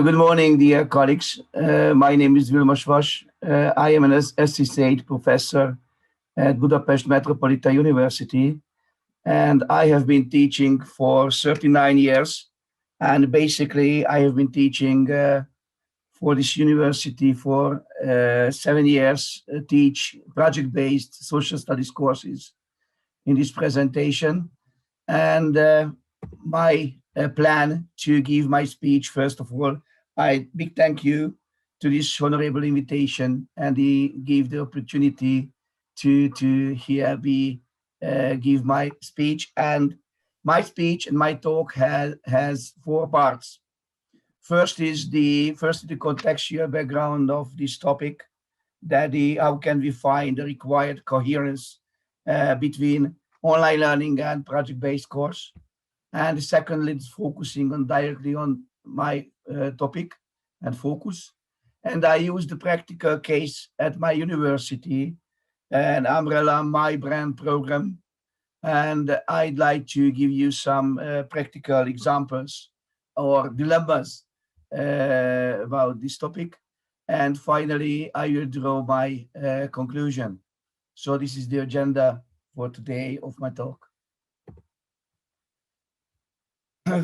Good morning, dear colleagues. My name is Vilmos. I am an associate professor at Budapest Metropolitan University, and I have been teaching for 39 years. And basically, I have been teaching for this university for 7 years, teach project-based social studies courses in this presentation. And my plan to give my speech, first of all, I big thank you to this honorable invitation, and he gave the opportunity to hear me give my speech. And my speech and my talk has four parts. First is the contextual background of this topic, that how can we find the required coherence between online learning and project-based course. And secondly, it's focusing on directly on my topic and focus. And I use the practical case at my university, an umbrella my brand program. And I'd like to give you some practical examples or dilemmas about this topic. And finally, I will draw my conclusion. So this is the agenda for today of my talk.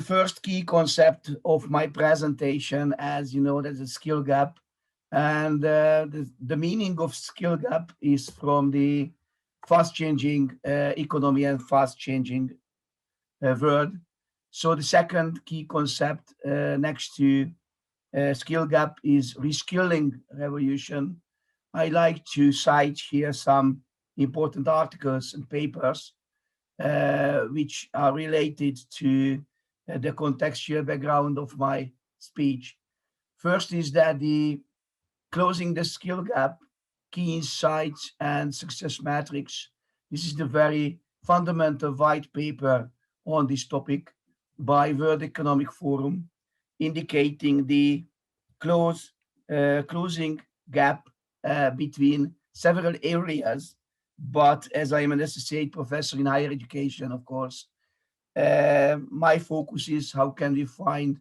First key concept of my presentation, as you know, there's a skill gap. And the meaning of skill gap is from the fast-changing economy and fast-changing world. So the second key concept next to skill gap is reskilling revolution. I like to cite here some important articles and papers which are related to the contextual background of my speech. First is that the closing the skill gap, key insights and success metrics. This is the very fundamental white paper on this topic by World Economic Forum, indicating the closing gap between several areas. But as I am an associate professor in higher education, of course, my focus is how can we find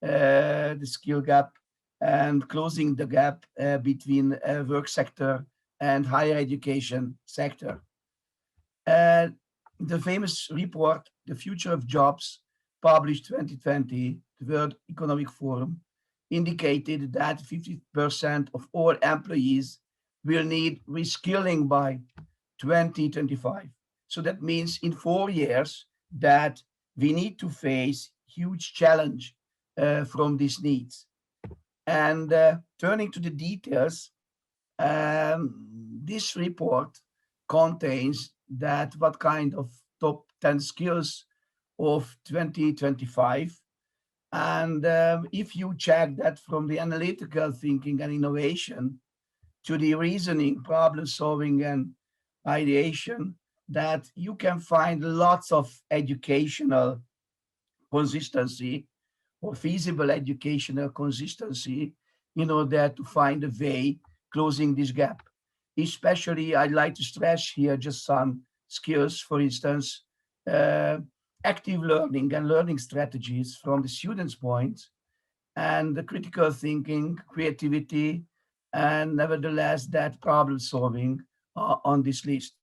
the skill gap and closing the gap between work sector and higher education sector. The famous report, The Future of Jobs, published 2020, the World Economic Forum, indicated that 50% of all employees will need reskilling by 2025. So that means in 4 years that we need to face huge challenge from these needs. And turning to the details, this report contains that what kind of top 10 skills of 2025. And if you check that from the analytical thinking and innovation to the reasoning, problem solving and ideation, that you can find lots of educational consistency or feasible educational consistency in order to find a way closing this gap. Especially, I'd like to stress here just some skills, for instance, active learning and learning strategies from the student's point, and the critical thinking, creativity, and nevertheless that problem solving on this list.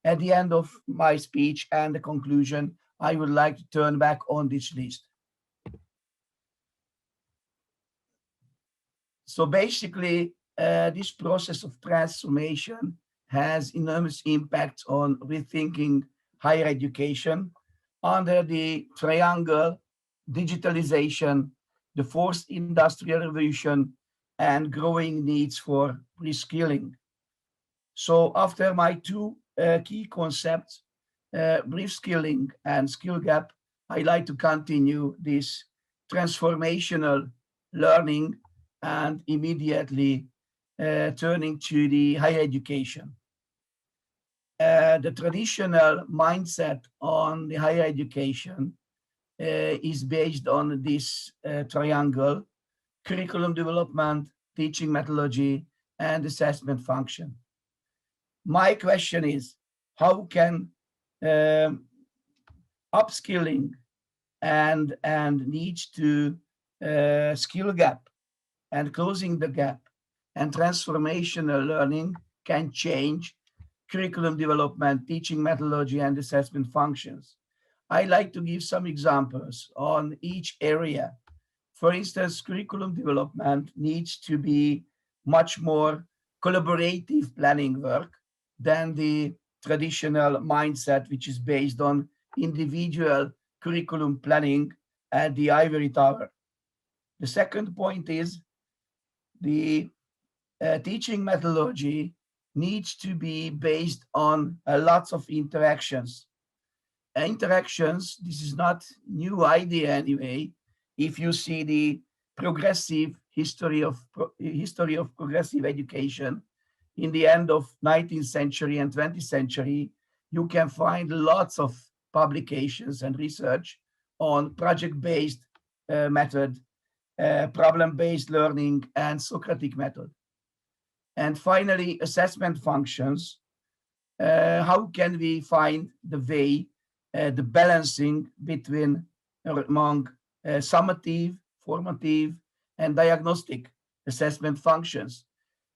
At the end of my speech and the conclusion, I would like to turn back on this list. So basically, this process of transformation has enormous impact on rethinking higher education under the triangle digitalization, the fourth industrial revolution, and growing needs for reskilling. So after my two key concepts, brief skilling and skill gap, I like to continue this transformational learning and immediately turning to the higher education. The traditional mindset on the higher education is based on this triangle: curriculum development, teaching methodology, and assessment function. My question is, how can upskilling and needs to skill gap and closing the gap. And transformational learning can change curriculum development, teaching methodology, and assessment functions. I like to give some examples on each area. For instance, curriculum development needs to be much more collaborative planning work than the traditional mindset, which is based on individual curriculum planning at the ivory tower. The second point is the teaching methodology needs to be based on lots of interactions. Interactions, this is not new idea anyway. If you see the progressive history of progressive education in the end of 19th century and 20th century, you can find lots of publications and research on project-based method, problem-based learning, and Socratic method. And finally, assessment functions. How can we find the way, the balancing between among summative, formative, and diagnostic assessment functions?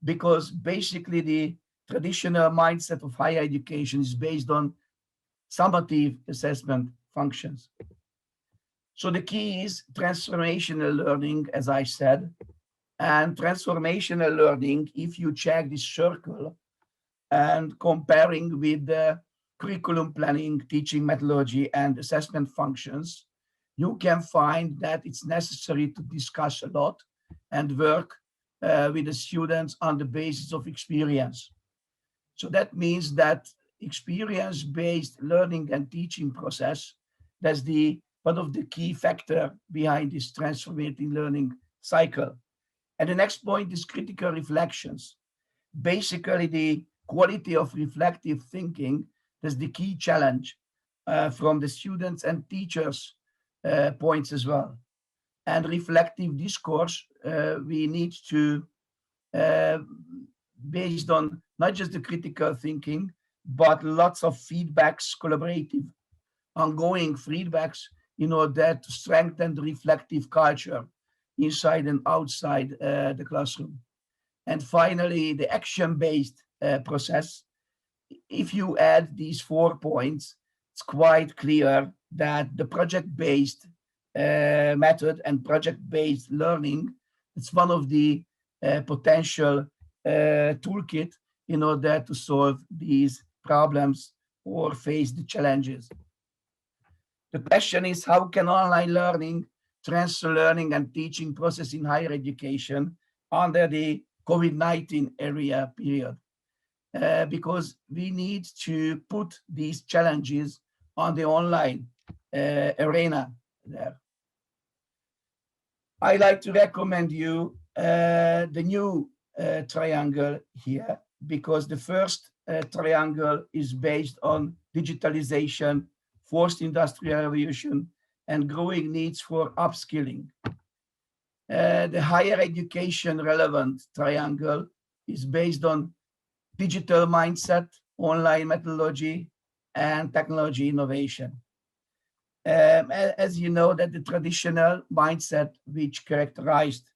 Because basically the traditional mindset of higher education is based on summative assessment functions. So the key is transformational learning, as I said. And transformational learning, if you check this circle and comparing with the curriculum planning, teaching methodology, and assessment functions, you can find that it's necessary to discuss a lot and work with the students on the basis of experience. So that means that experience-based learning and teaching process, that's one of the key factor behind this transformative learning cycle. And the next point is critical reflections. Basically, the quality of reflective thinking is the key challenge from the students and teachers' points as well. And reflective discourse, we need to, based on not just the critical thinking, but lots of feedbacks, collaborative, ongoing feedbacks in order to strengthen the reflective culture inside and outside the classroom. And finally, the action-based process. If you add these 4 points, it's quite clear that the project-based method and project-based learning, it's one of the potential toolkit in order to solve these problems or face the challenges. The question is, how can online learning transfer learning and teaching process in higher education under the COVID-19 area period? Because we need to put these challenges on the online arena there. I like to recommend you the new triangle here, because the first triangle is based on digitalization, forced industrial revolution, and growing needs for upskilling. The higher education relevant triangle is based on digital mindset, online methodology, and technology innovation. As you know, that the traditional mindset, which characterized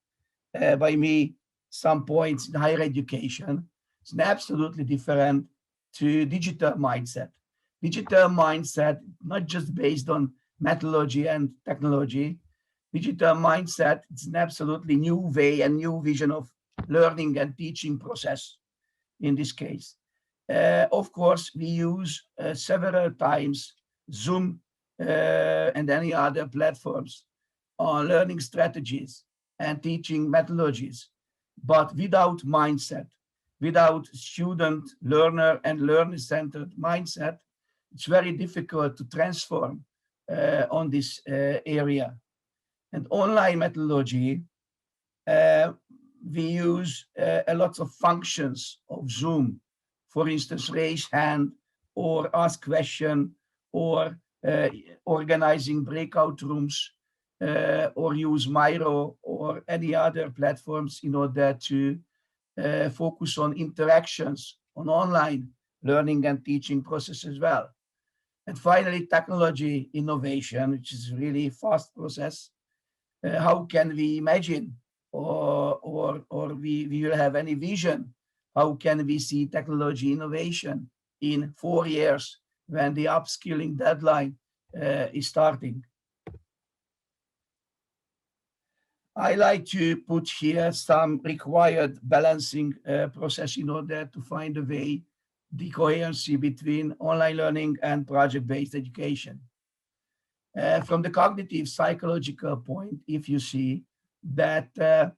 by me some points in higher education, is absolutely different to digital mindset. Digital mindset, not just based on methodology and technology. Digital mindset, it's an absolutely new way and new vision of learning and teaching process in this case. Of course, we use several times Zoom and any other platforms on learning strategies and teaching methodologies, but without mindset, without student, learner, and learner-centered mindset, it's very difficult to transform on this area. And online methodology, we use a lot of functions of Zoom, for instance, raise hand or ask question, or organizing breakout rooms, or use Miro or any other platforms in order to focus on interactions on online learning and teaching process as well. And finally, technology innovation, which is really fast process. how can we imagine or we will have any vision? How can we see technology innovation in 4 years when the upskilling deadline is starting? I like to put here some required balancing process in order to find a way, the coherency between online learning and project-based education. From the cognitive psychological point, if you see that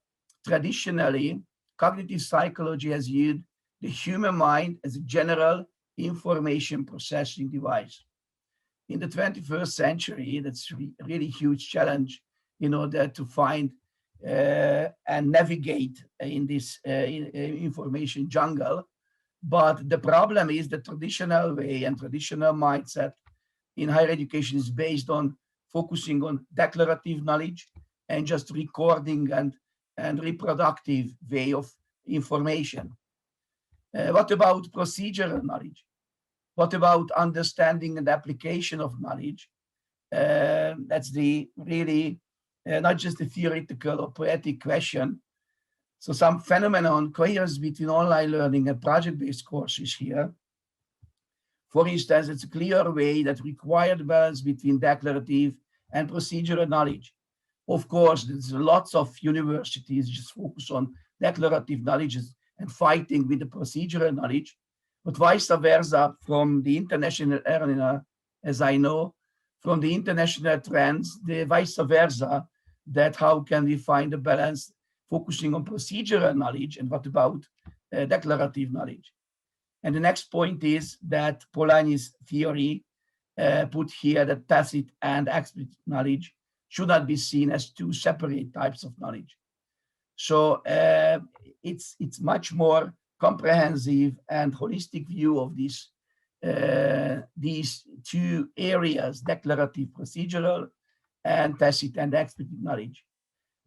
traditionally, cognitive psychology has viewed the human mind as a general information processing device. In the 21st century, that's a really huge challenge in order to find and navigate in this information jungle. But the problem is the traditional way and traditional mindset in higher education is based on focusing on declarative knowledge and just recording and reproductive way of information. What about procedural knowledge? What about understanding and application of knowledge? That's the really not just a theoretical or poetic question. So some phenomenon coheres between online learning and project-based courses here. For instance, it's a clear way that required balance between declarative and procedural knowledge. Of course, there's lots of universities just focus on declarative knowledge and fighting with the procedural knowledge, but vice versa from the international arena, as I know, from the international trends, the vice versa, that how can we find a balance focusing on procedural knowledge and what about declarative knowledge? And the next point is that Polanyi's theory put here that tacit and explicit knowledge should not be seen as two separate types of knowledge. So it's much more comprehensive and holistic view of these two areas, declarative, procedural, and tacit and explicit knowledge.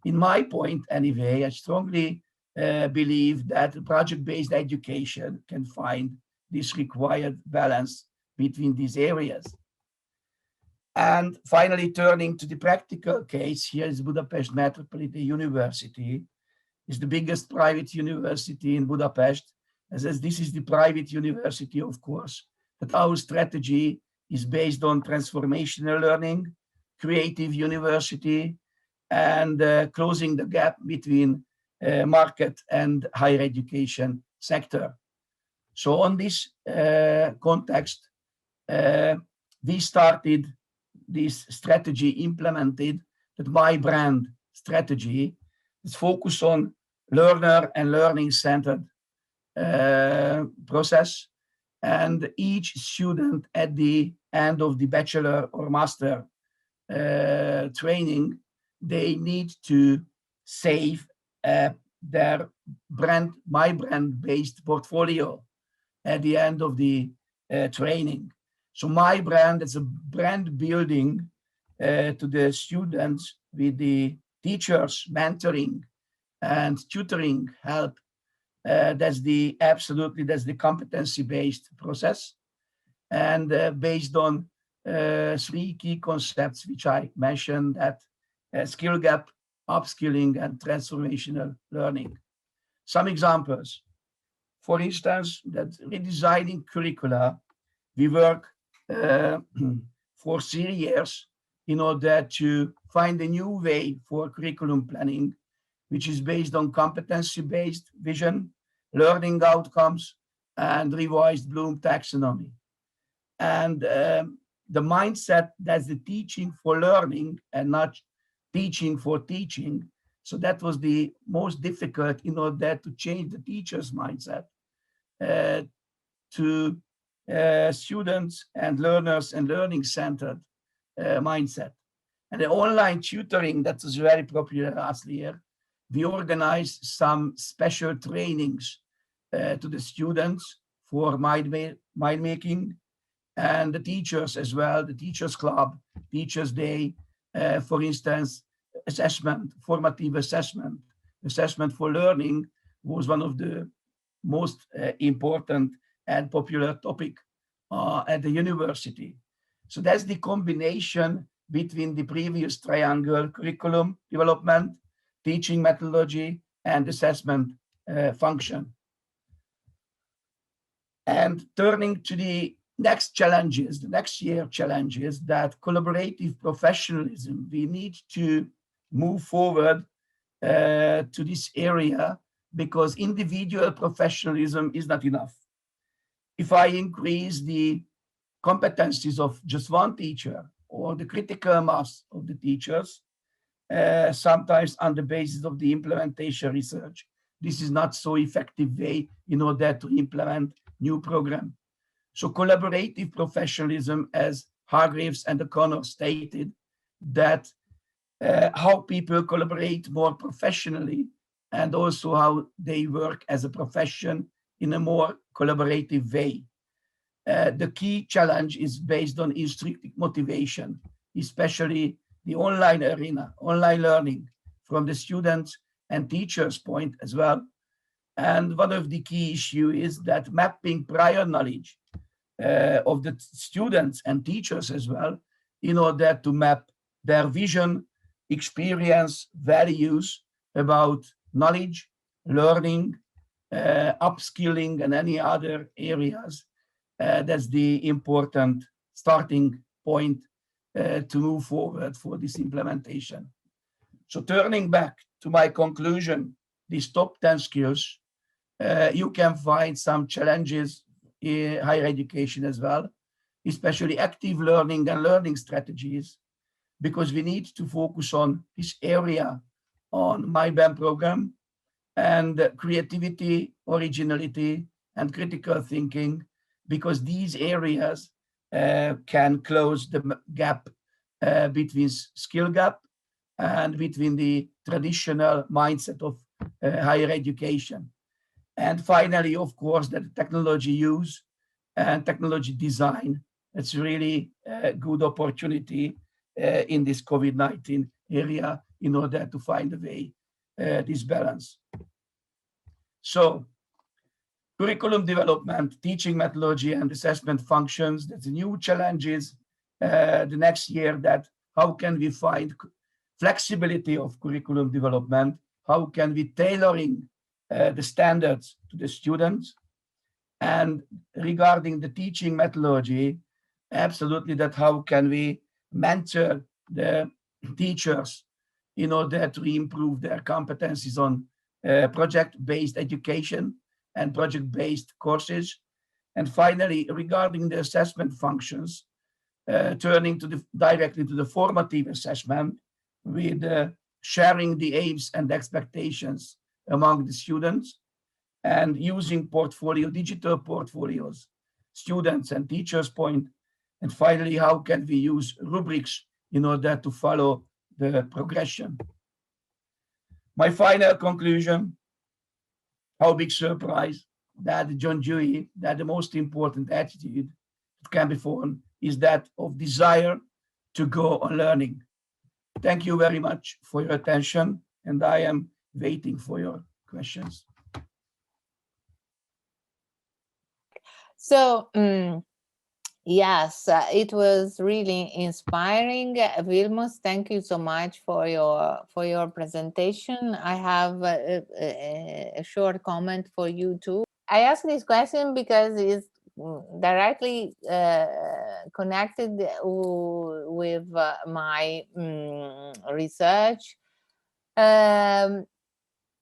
In my point, anyway, I strongly believe that project-based education can find this required balance between these areas. And finally, turning to the practical case, here is Budapest Metropolitan University. It's the biggest private university in Budapest. As this is the private university, of course, that our strategy is based on transformational learning, creative university, and closing the gap between market and higher education sector. So on this context, we started this strategy implemented, that my brand strategy is focused on learner and learning centered process. And each student at the end of the bachelor or master training, they need to save their brand, my brand-based portfolio at the end of the training. So my brand is a brand building to the students with the teachers, mentoring and tutoring help. That's the competency-based process, and based on 3 key concepts which I mentioned, that skill gap, upskilling, and transformational learning. Some examples. For instance, that redesigning curricula, we work for 3 years in order to find a new way for curriculum planning, which is based on competency-based vision, learning outcomes, and revised Bloom taxonomy. And the mindset that's the teaching for learning and not teaching for teaching. So that was the most difficult in order to change the teacher's mindset to students and learners and learning-centered mindset. And the online tutoring, that was very popular last year. We organized some special trainings to the students for mind making, and the teachers as well, the Teachers Club, Teachers Day, for instance, assessment, formative assessment. Assessment for learning was one of the most important and popular topic at the university. So that's the combination between the previous triangle: curriculum development, teaching methodology, and assessment function. And turning to the next challenges, the next year challenges, that collaborative professionalism, we need to move forward to this area, because individual professionalism is not enough. If I increase the competencies of just one teacher or the critical mass of the teachers, sometimes on the basis of the implementation research, this is not so effective way in order to implement new program. So collaborative professionalism, as Hargreaves and O'Connor stated, that how people collaborate more professionally, and also how they work as a profession in a more collaborative way. The key challenge is based on intrinsic motivation, especially the online arena, online learning from the students and teachers' point as well. And one of the key issues is that mapping prior knowledge of the students and teachers as well, in order to map their vision, experience, values about knowledge, learning, upskilling, and any other areas. That's the important starting point to move forward for this implementation. So turning back to my conclusion, these top 10 skills, you can find some challenges in higher education as well, especially active learning and learning strategies, because we need to focus on this area on my BAM program, and creativity, originality, and critical thinking, because these areas can close the gap between skill gap and between the traditional mindset of higher education. And finally, of course, that technology use and technology design, it's really a good opportunity in this COVID-19 area in order to find a way, this balance. So curriculum development, teaching methodology, and assessment functions, that's new challenges the next year, that how can we find flexibility of curriculum development? How can we tailoring the standards to the students? And regarding the teaching methodology, absolutely, that how can we mentor the teachers in order to improve their competencies on project-based education and project-based courses. And finally, regarding the assessment functions, turning to directly to the formative assessment, with sharing the aims and expectations among the students, and using digital portfolios, students and teachers' point. And finally, how can we use rubrics in order to follow the progression? My final conclusion, how big surprise that John Dewey, that the most important attitude that can be formed is that of desire to go on learning. Thank you very much for your attention, and I am waiting for your questions. So, yes, it was really inspiring. Vilmos, thank you so much for your presentation. I have a short comment for you too. I ask this question because it's directly connected with my research.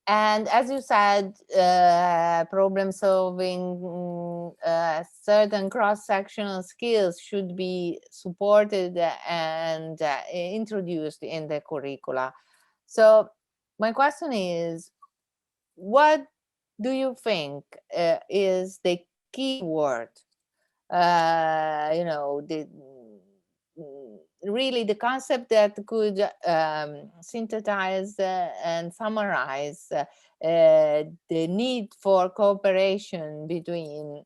And as you said, problem solving, certain cross-sectional skills should be supported and introduced in the curricula. So my question is, what do you think is the key word? Really the concept that could synthesize and summarize the need for cooperation between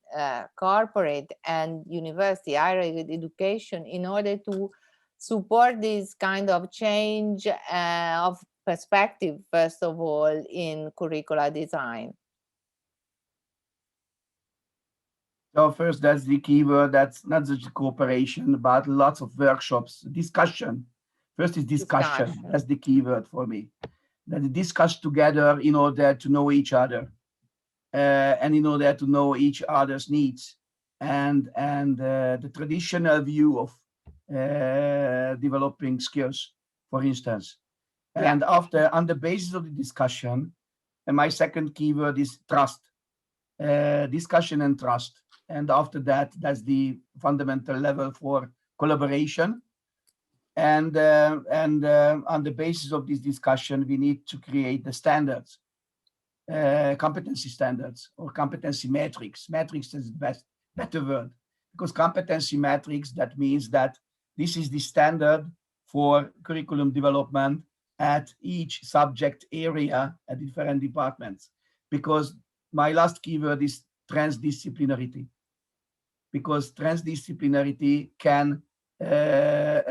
corporate and university higher education in order to support this kind of change of perspective, first of all, in curricula design. So first, that's the key word. That's not just cooperation, but lots of workshops, discussion First is discussion. That's the key word for me. That they discuss together in order to know each other, and in order to know each other's needs, and the traditional view of developing skills, for instance. And after, on the basis of the discussion, and my second keyword is trust, discussion and trust. And after that, that's the fundamental level for collaboration. And on the basis of this discussion, we need to create the standards, competency standards or competency metrics. Metrics is the better word, because competency metrics, that means that this is the standard for curriculum development at each subject area at different departments. Because my last keyword is transdisciplinarity, because transdisciplinarity can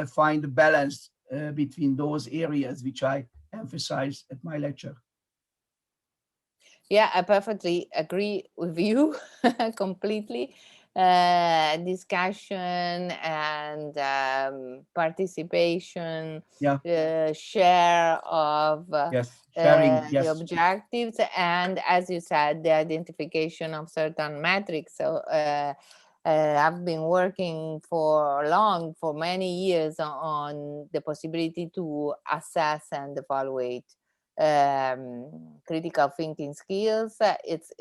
find a balance between those areas which I emphasize at my lecture. Yeah, I perfectly agree with you completely. Discussion and participation, share of sharing, the objectives, and as you said, the identification of certain metrics. So I've been working for many years on the possibility to assess and evaluate critical thinking skills. It's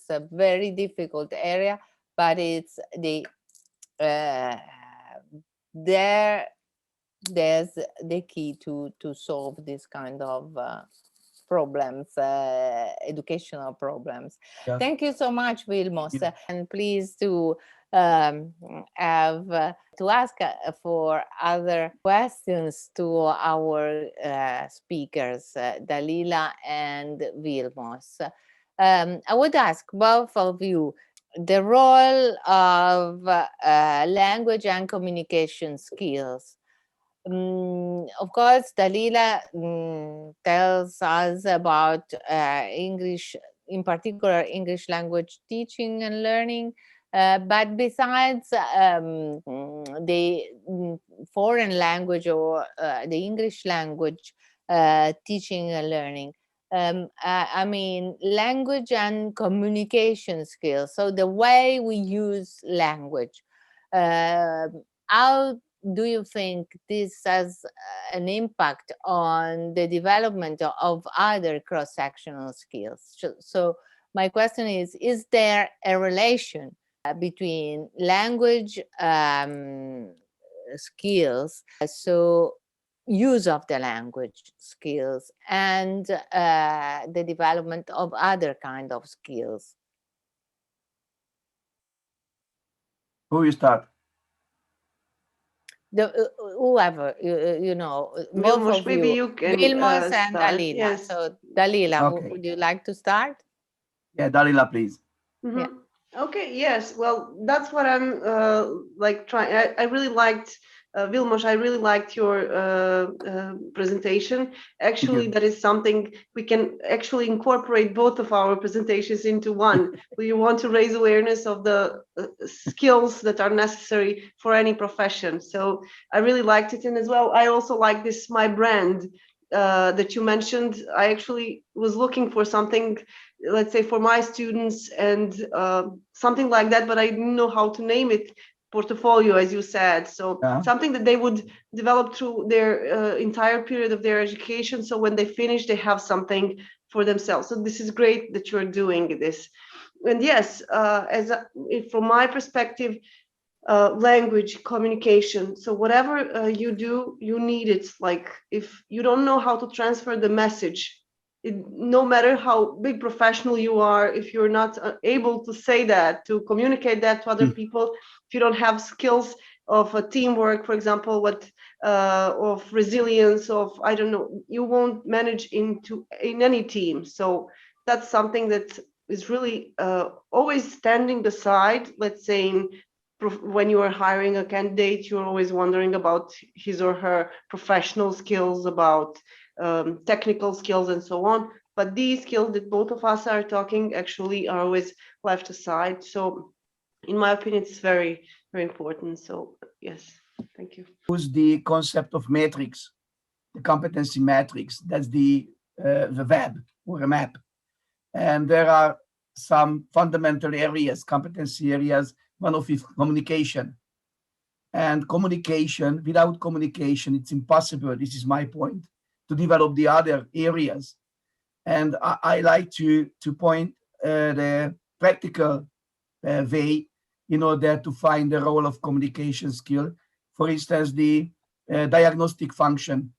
a very difficult area, but it's there's the key to solve this kind of problems, educational problems. Thank you so much, Vilmos, and please to have to ask for other questions to our speakers, Dalila and Vilmos. I would ask both of you the role of language and communication skills. Of course, Dalila tells us about English, in particular English language teaching and learning. But besides the foreign language or the English language teaching and learning, I mean, language and communication skills. So the way we use language, how do you think this has an impact on the development of other cross-sectional skills? So my question is there a relation between language skills, so use of the language skills, and the development of other kind of skills? Who you start? Whoever, you know, Vilmos, maybe you can Vilmos and start. Dalila. Yes. So Dalila, would you like to start? Yeah, Dalila, please. Yeah. Okay, yes. Well, that's what I'm like trying. I really liked Vilmos, I really liked your presentation. Actually, that is something we can actually incorporate both of our presentations into one. We want to raise awareness of the skills that are necessary for any profession. So I really liked it. And as well, I also like this My Brand that you mentioned. I actually was looking for something, let's say, for my students and something like that, but I didn't know how to name it. Portfolio, as you said, so something that they would develop through their entire period of their education, so when they finish they have something for themselves. So this is great that you're doing this. And yes, from my perspective, language communication, so whatever you do, you need it. Like if you don't know how to transfer the message, no matter how big professional you are, if you're not able to say that, to communicate that to other people, if you don't have skills of teamwork, for example, of resilience, of, I don't know, you won't manage in any team. So that's something that is really always standing aside. Let's say when you are hiring a candidate, you're always wondering about his or her professional skills, about technical skills and so on, but these skills that both of us are talking actually are always left aside. So in my opinion, it's very, very important. So yes, thank you. Use the concept of matrix the competency matrix. That's the web or a map. And there are some fundamental areas, competency areas. One of it is communication. And communication, without communication, it's impossible, this is my point, to develop the other areas. And I like to point the practical way in order to find the role of communication skill. For instance, the diagnostic function,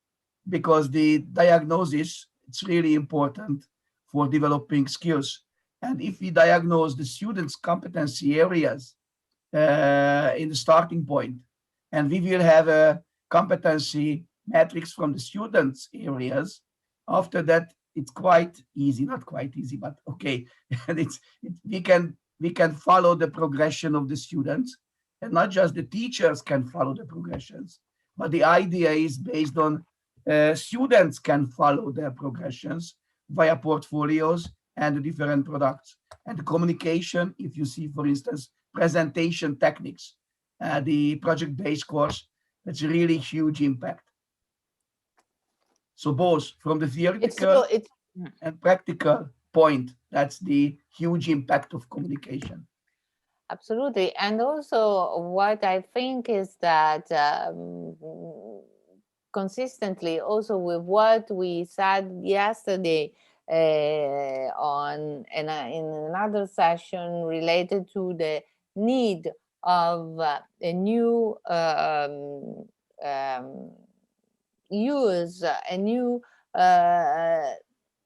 because the diagnosis, it's really important for developing skills. And if we diagnose the students' competency areas in the starting point, and we will have a competency matrix from the students' areas, after that, it's quite easy, not quite easy, but okay. And we can follow the progression of the students, and not just the teachers can follow the progressions, but the idea is based on students can follow their progressions via portfolios and the different products. And the communication, if you see, for instance, presentation techniques, the project-based course, that's a really huge impact. So both from the theoretical and practical point, that's the huge impact of communication. Absolutely. And also what I think is that consistently also with what we said yesterday in another session related to the need of a new use, a new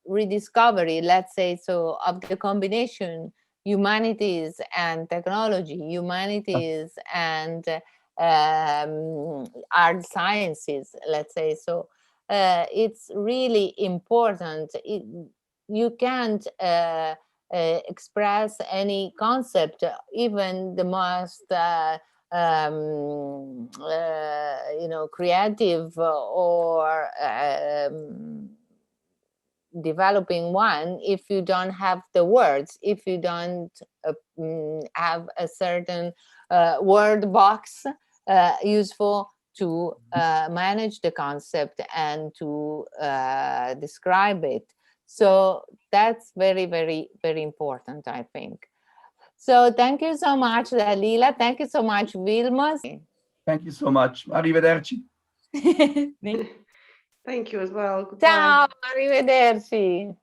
rediscovery, let's say so, of the combination humanities and technology, humanities and art sciences, let's say so. It's really important. You can't express any concept, even the most creative or developing one, if you don't have the words, if you don't have a certain word box useful to manage the concept and to describe it. So that's very, very, very important, I think. So thank you so much, Dalila. Thank you so much, Vilmos. Thank you so much. Arrivederci. Thank you as well. Ciao, arrivederci.